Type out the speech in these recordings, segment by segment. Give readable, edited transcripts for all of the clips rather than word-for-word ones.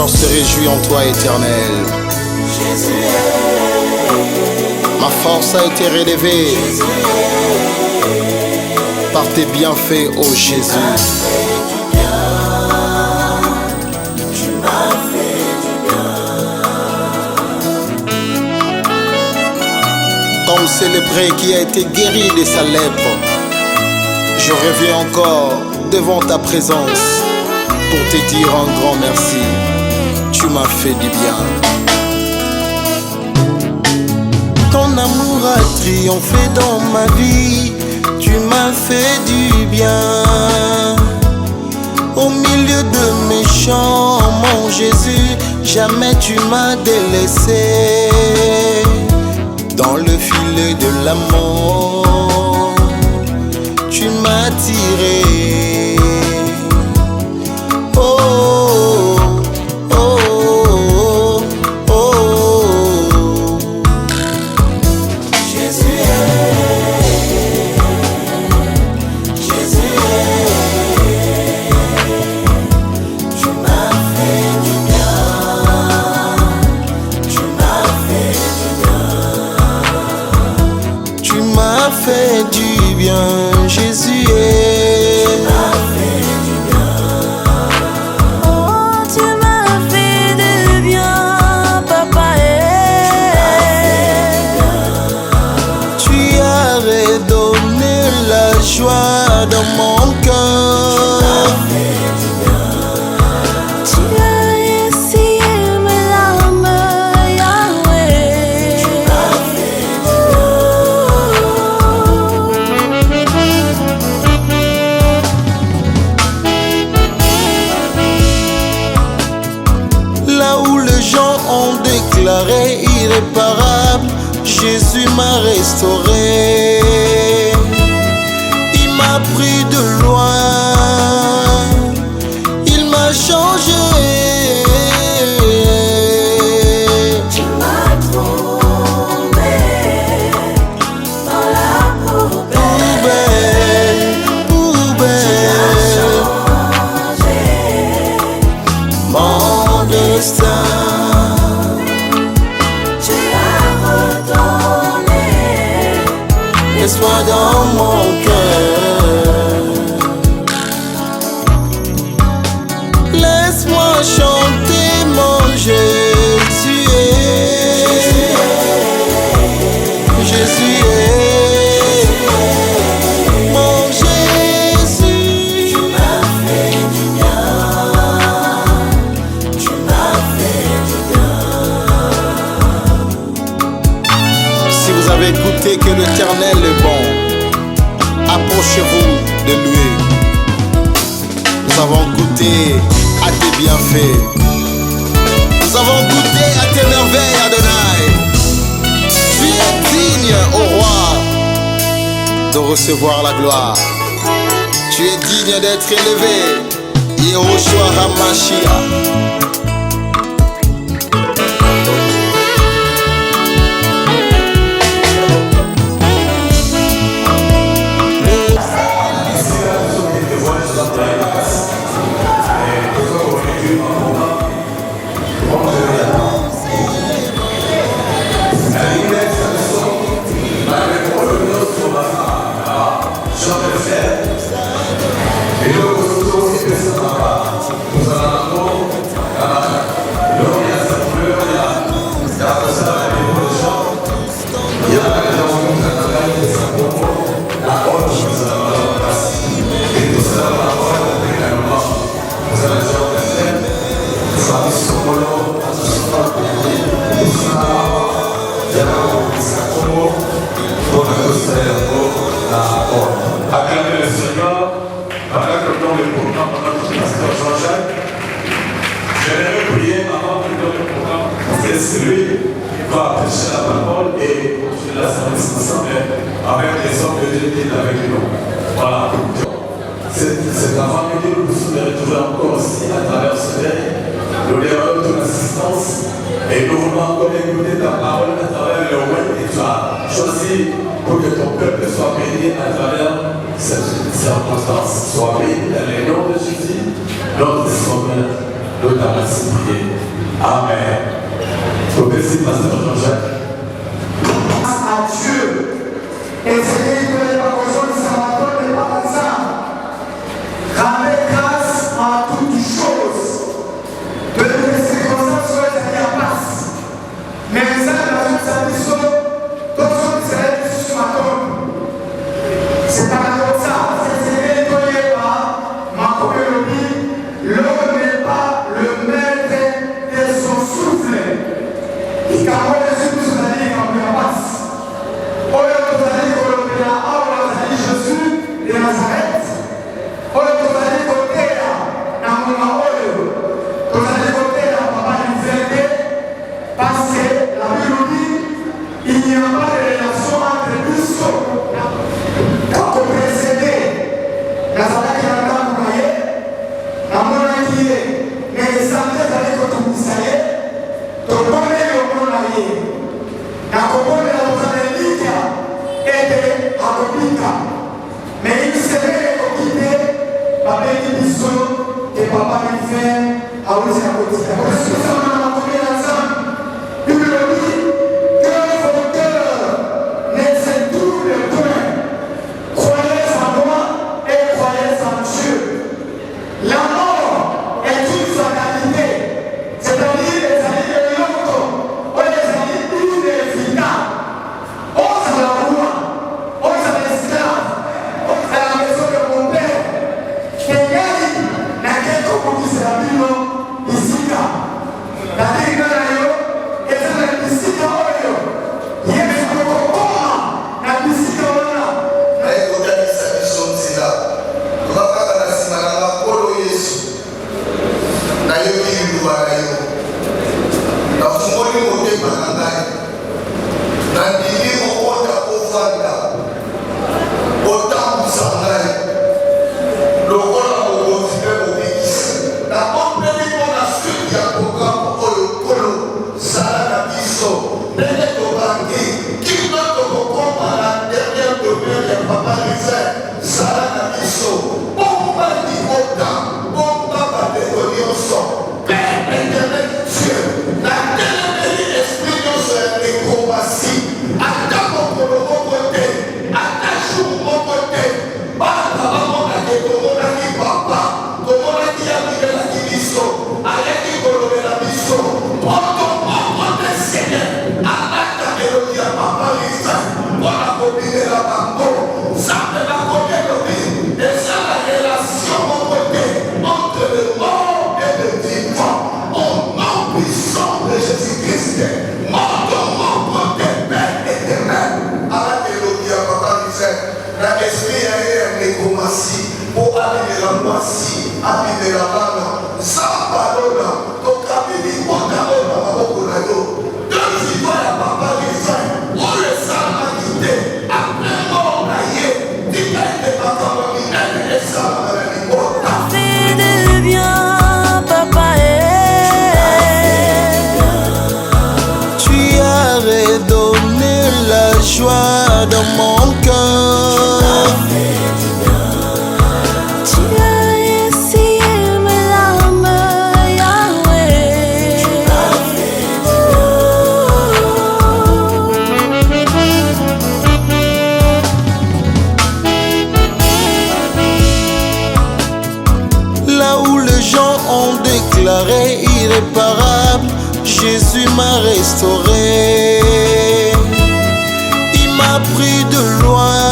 cœur se réjouit en toi, Éternel. Jésus, ma force a été relevée par tes bienfaits, ô Jésus. tu m'as fait du bien. Comme ce lépreux qui a été guéri de sa lèpre, je reviens encore devant ta présence pour te dire un grand merci. Tu m'as fait du bien. Ton amour a triomphé dans ma vie. Tu m'as fait du bien. Au milieu de mes chants, mon Jésus, jamais tu m'as délaissé. Dans le filet de l'amour, tu m'as tiré. Oh, oh, oh, oh, oh. Jésus Jésus tu m'as fait du bien. Tu m'as fait du bien. Tu m'as fait du bien, Jésus. Joie dans mon cœur. Tu as essuyé mes larmes, Yahweh. Tu m'as fait du bien. Là où les gens ont déclaré irréparable, Jésus m'a restauré. M'a pris de loin, il m'a changé. Tu m'as trouvé dans la poubelle, poubelle. Tu as changé mon destin. Tu as redonné l'espoir dans mon cœur. Laisse-moi chanter mon Jésus. Jésus mon Jésus. Tu m'as fait du bien. Tu m'as fait du bien. Si vous avez goûté que l'Éternel est bon, approchez-vous de lui. Nous avons goûté à tes bienfaits. Nous avons goûté à tes merveilles, Adonai. Tu es digne, ô roi, de recevoir la gloire. Tu es digne d'être élevé, Yehoshua HaMashiach. Acclamez le Seigneur, pendant que nous le programme, pendant que le pasteur Jean-Jacques. J'aimerais prier avant que nous le programme. C'est celui qui va prêcher la parole et continuer la service ensemble avec les hommes de Dieu qui est avec nous. Voilà. C'est avant-midi, nous nous sommes retrouvés encore aussi à travers ce veille. Nous leur de l'assistance et nous voulons encore écouter ta parole à travers le web que tu as choisi pour que ton peuple soit béni à travers cette circonstance. Sois béni dans le nom de Jésus, notre Sauveur. L'autre a ainsi prié. Amen. Prophétie, pasteur Jean-Jacques. Grâce à Dieu. Et c'est que les paroles de Salvatore n'est pas comme ça. Rendez grâce à toutes choses. De les circonstances sur les passe. Mais ça, dans une tradition, tout ce qui s'est sur ma tombe. C'est pas comme ça. C'est nettoyé par ma communauté. L'homme n'est pas le maître de son souffle. Et quand on est sur ce qui est en passe. Jésus de Nazareth. Parce que la Bible dit il n'y a pas de relation entre nous. Quand on précédé, Nazareth est en train de croyer, la monarchie est, mais les samedis allaient contre Misaïe, ton bon est au monarchie. La commune de la monarchie était à Kopika. Mais il serait occupé par les missions que papa lui fait à Ousia Kotika. Parce que ça m'a entendu ensemble. Il me dit que vos cœurs ne se trouvent point. Croyez en moi et croyez en Dieu. La mort est une fatalité. C'est-à-dire les amis de l'autre ou les amis inévitables. On s'en la voix. On s'en esclave. À la maison de mon père, Kengari n'a qu'un coco qui s'est habillé ici. La ligue de l'aéro est un ici dans l'oeil. Il y a un coco la ici dans l'oeil. Mais quand il y a des services, c'est là. On va faire la simala, Polo Yesu. D'ailleurs, il nous va d'ailleurs. Dans son mot, il nous dit Manangai. Dans l'idée, on voit la pauvre. Autant vous s'en aille. Le rôle à vous continuer au Bix. La bonne on a su qu'il y a un programme pour le Polo, Sarah Nabiso, Bennett au Bangui, qui note au programme à la dernière demeure de Papa Rizet, Sarah Nabiso, Bomba di Bota, Bomba Badegonio son, Père éternel Dieu, la télé expérience de nécromancie, à ta pour le bon côté, à ta jour mon côté, Baba Mamona qui Tomona qui Papa, Tomona qui a mis la Kibiso, Aleki Kolome la Biso, Poto Mokote Seigneur, Alaka Elodie à Papa Lisa, Bona Kobine la Bango, Zambe la Kobelobi, et ça la relation mon côté, entre le mort et le vivant, au nom puissant de Jésus-Christ, mort de mon côté, Père éternel, Alaka Elodie à Papa Lisa, la esprit aérien nécromancie, pour amener la moissie, amener la lana, Zambalona, Tokabili, Mokalona, Mabokonayo, deux vivants à Papa Lisa, on les a quittés, après mort, naïe, dit-elle de Papa Mamina, et ça m'a dit, Fais de bien, papa Tu as redonné la joie dans mon cœur. Tu as essuyé mes larmes, Yahweh. Là où les gens ont déclaré irréparable, Jésus m'a restauré. Il m'a pris de loin,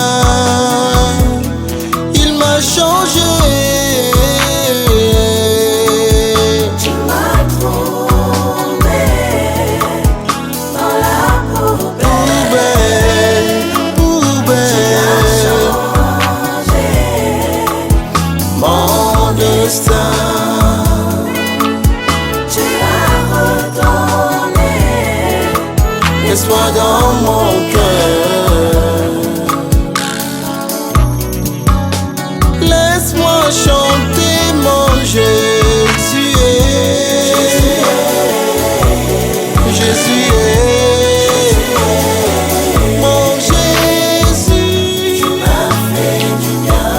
il m'a changé. Tu m'as trouvé dans la poubelle. Poubelle, Changé mon destin. Tu as redonné Laisse-moi dans mon cœur. Laisse-moi chanter mon Jésus. Jésus est mon Jésus. Tu m'as fait du bien.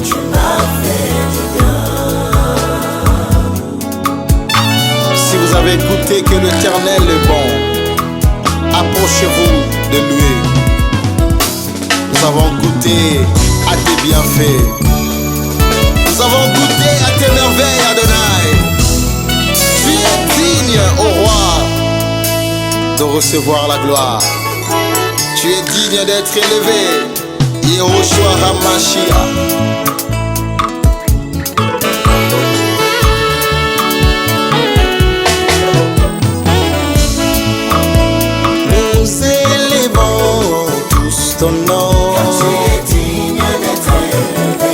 Tu m'as fait du bien. goûté que l'Éternel est bon, approchez-vous de lui. Nous avons goûté à tes bienfaits. Nous avons goûté à tes merveilles, Adonai. Tu es digne, ô roi, de recevoir la gloire. Tu es digne d'être élevé, Yehoshua HaMashiach. Nous élevons tous ton nom. Tu es digne d'être élevé.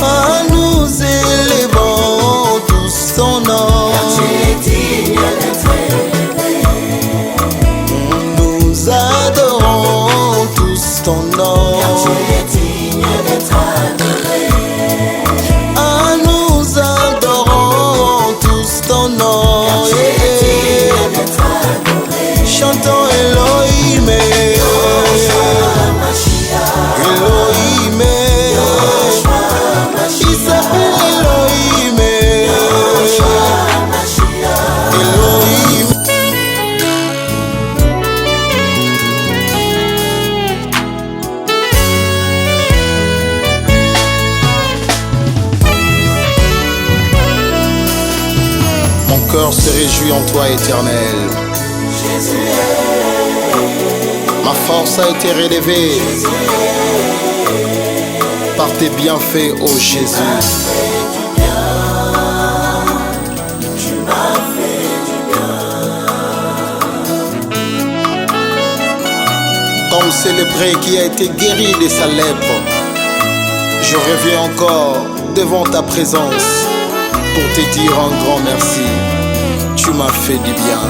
Ah, nous élevons tous ton nom. Tu es digne d'être élevé. Nous adorons tous ton nom. Tu es digne d'être adoré. Ah, nous adorons tous ton nom. Tu es digne d'être adoré. Chantons Elohim, Elohim, il s'appelle Elohim, Elohim. Mon cœur se réjouit en toi, Éternel. Ma force a été relevée par tes bienfaits, ô Jésus. Comme ce lépreux qui a été guéri de sa lèpre, je reviens encore devant ta présence pour te dire un grand merci. Tu m'as fait du bien.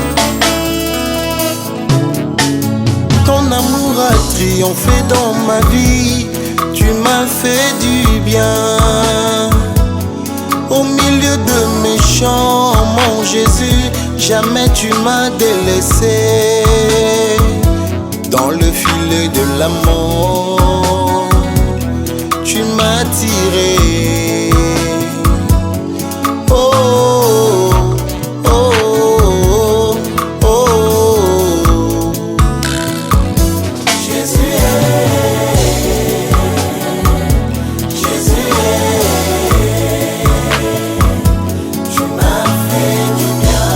Ton amour a triomphé dans ma vie. Tu m'as fait du bien. Au milieu de mes chants, mon Jésus, jamais tu m'as délaissé. Dans le filet de l'amour, tu m'as tiré. Oh, oh, oh, oh, oh. Jésus tu m'as fait du bien.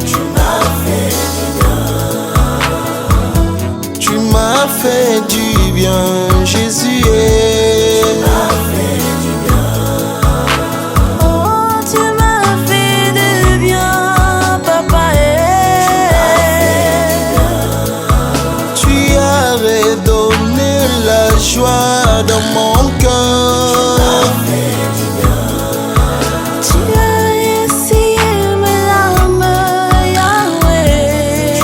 Tu m'as fait du bien. Tu m'as fait du bien, Jésus. Oh, tu m'as fait du bien, papa. Tu as redonné la joie dans mon cœur. Tu as essayé mes larmes, Yahweh.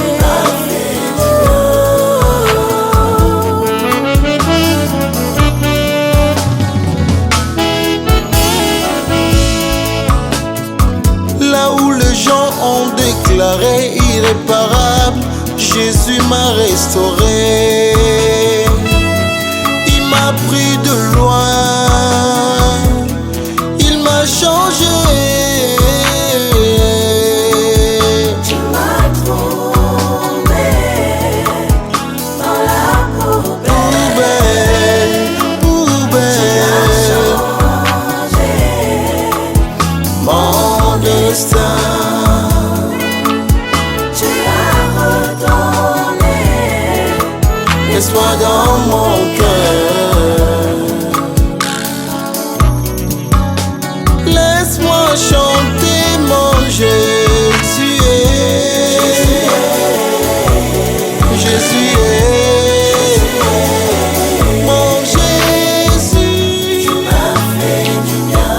Là où les gens ont déclaré irréparable, Jésus m'a restauré. Il m'a pris de loin, il m'a changé. Tu m'as trouvé dans la poubelle. Poubelle, Changé mon destin. Tu as redonné Laisse-moi dans mon cœur. Laisse-moi chanter mon Jésus. Jésus est mon Jésus. Tu m'as fait du bien.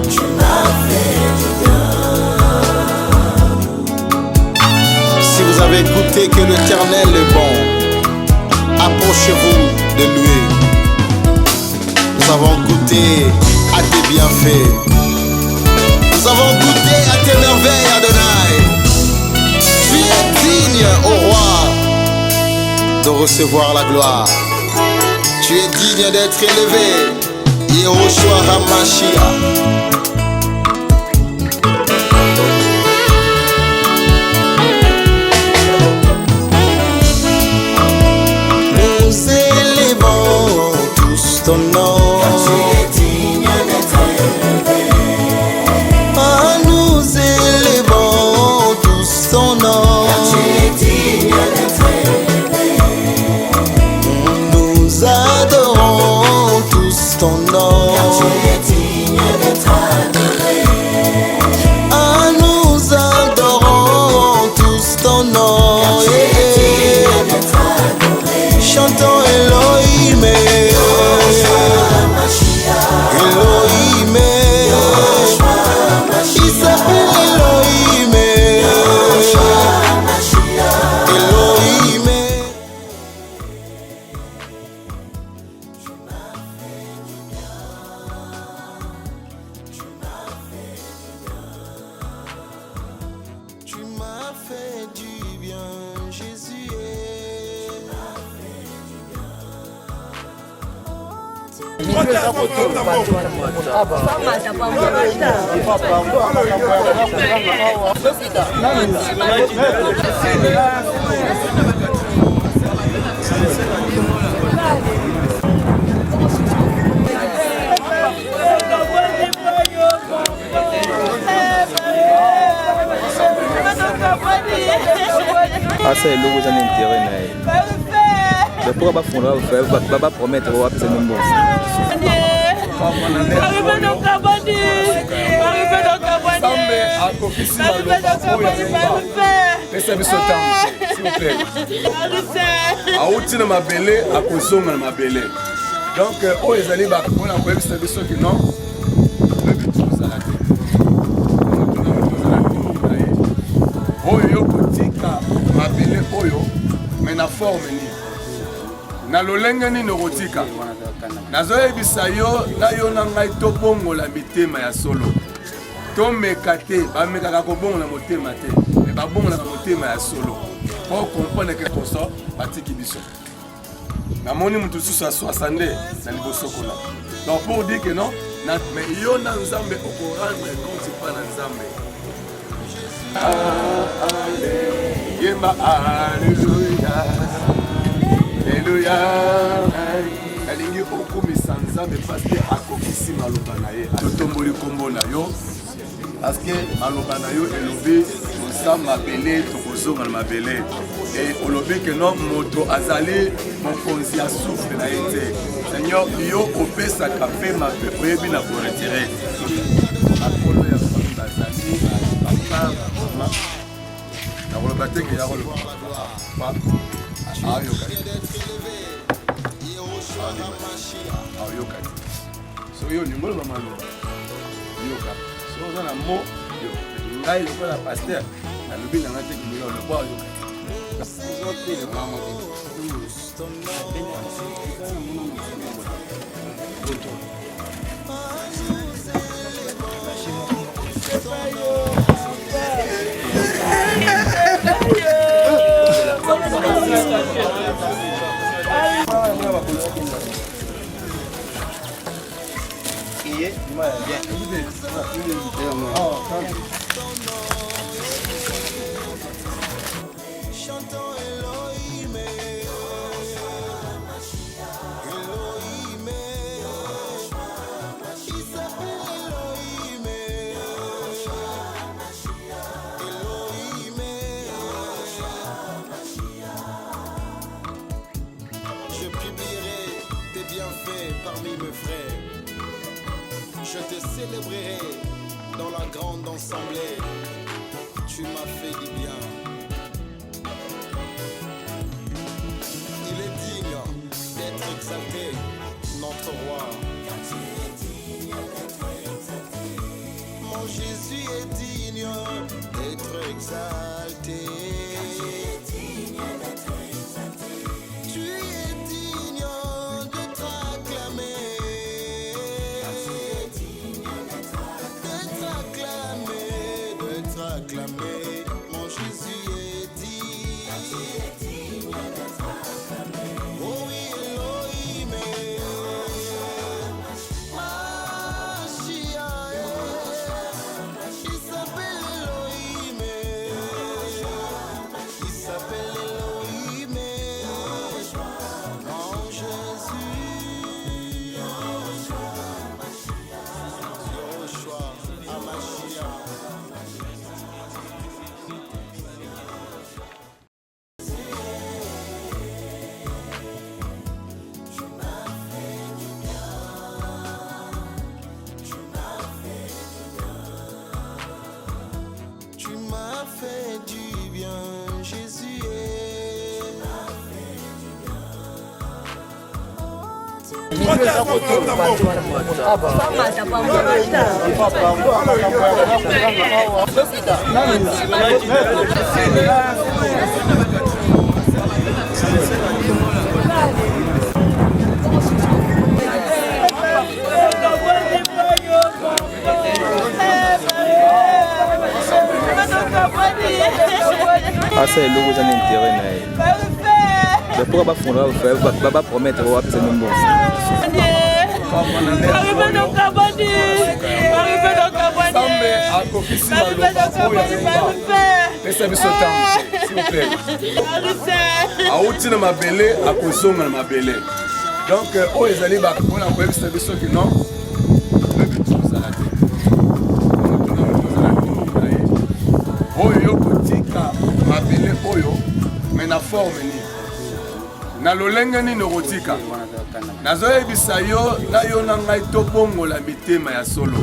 Tu m'as fait du bien. Si vous avez goûté que l'Éternel est bon, approchez-vous de lui. Nous avons goûté à tes bienfaits. Nous avons goûté à tes merveilles, Adonai. Tu es digne, ô roi, de recevoir la gloire. Tu es digne d'être élevé, Yehoshua HaMashiach. ton nom. Tu es digne d'être élevé. Ah, nous élevons tous ton nom. Tu es digne d'être élevé. Nous adorons tous ton nom. Tu es digne d'être adoré. Ah, nous adorons tous ton nom. Tu es digne d'être adoré. Chantons Elohim, Elohim, il s'appelle Elohim, Elohim. Tu m'as fait du bien, Jésus. asa eloko eza na intere na ye pourquoi bafunda bapromettre bapesa nombo pesa biso ntango s'il vous plaît awuti na mabele akozonga na mabele donc oyo ezali mpona koyebisa biso ke non oyebi tozala te oyo yo kotika mabele oyo me na forme nini na lolenge nini okotika nazoyebisa yo na yo na ngai tobongola mitema ya solo tomeka te bamekaka kobongola motema te me babongolaka motema ya solo po comprendre ke koso batiki biso namoni mutu susu aswasa nde na liboso kola donc pour dire que non mais yo na nzambe okorendre compte pa na nzambe yemba alleluya alleluya nalingi okumisa nzambe parce que akokisi maloba na ye totomboli kombo na yo parce que maloba na yo elobi toza mabele tokozonga na mabele et olobi ke no moto azali mokonzi ya souffle na ye te seigneur yo opesaka mpe mabe oyebi na koretire akolo ya bazali papa mama nakoloba teke ya koloba ayokati ayokati so yo ningoloba maloba yoka so oza na mo yo ngai lokola paster nalobi nanga te kilo lobo ayokati Chantons Elohim, Elohim, il s'appelle Elohim, Elohim. Je publierai tes bienfaits parmi mes frères. Je te célébrerai dans la grande assemblée. Tu m'as fait du bien. Il est digne d'être exalté, notre roi. Mon Jésus est digne d'être exalté. Tu es digne d'être acclamé. D'être acclamé. Mon Jésus est digne. Oh oui, Elohim, Mashiach, il s'appelle Elohim, il s'appelle Elohim, mon Jésus. asa eloko eza na intérêt na ye mais pourquoi bafunda bapromettre bapesa no mbongo Nzambe akokisi maloba oyo pesa biso ntango te, s'il vous plaît. Awuti na mabele akozonga na mabele. Donc oyo ezali mpona koyebisa biso ke non oyebi tozala te oyo yokotika mabele oyo me na forme nini na lolenge nini okotika nazoyebisa yo na yo na ngai tobongola mitema ya solo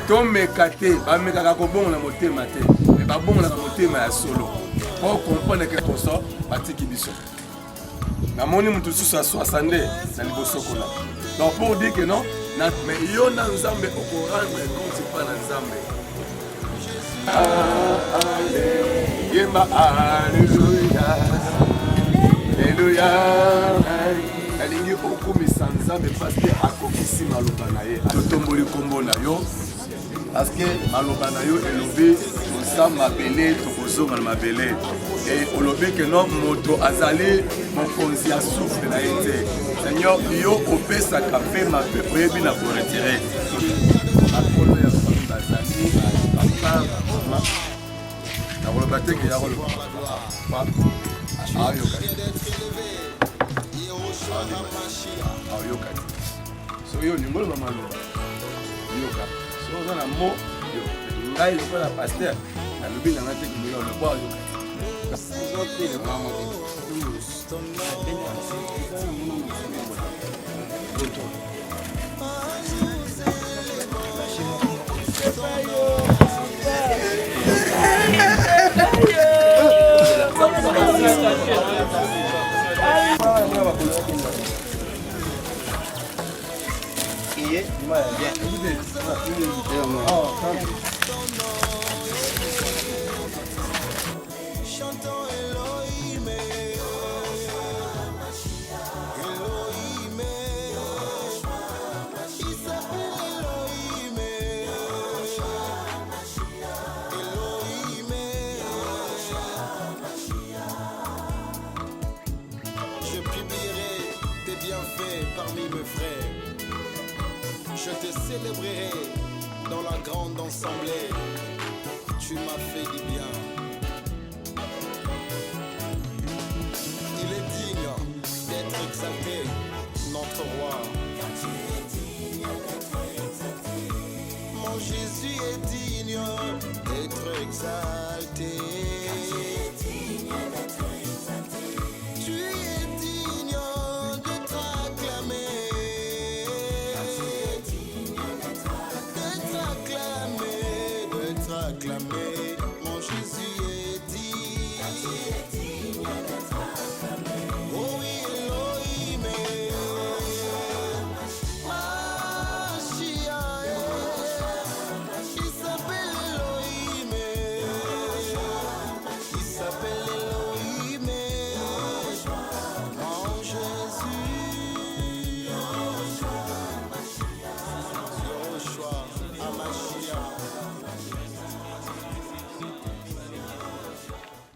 tomeka te bamekaka kobongola motema te me babongolaka motema ya solo po comprendre ke koso batiki biso namoni mutu susu aswasa nde na liboso kuna donc pour dire que non mais yo na nzambe okorendre compte pa na nzambe yemba alleluya alleluya nalingi okumisa nzambe parce que akokisi maloba na ye totomboli kombo na yo parce que maloba na yo elobi toza mabele tokozonga na mabele et olobi ke no moto azali mokonzi ya souffle na ye te seigneur yo opesaka mpe mabe oyebi na koretire akolo ya bazali papa mama nakoloba teke ya koloba ayokati so yo olingi oloba maloba yoka so oza na mo yo ngai lokola paster nalobi nanga te kimelo oloba oyokati Je publierai tes bienfaits parmi mes frères. Je te célébrerai dans la grande assemblée. Tu m'as fait du bien. Il est digne d'être exalté, notre roi. Mon Jésus est digne d'être exalté.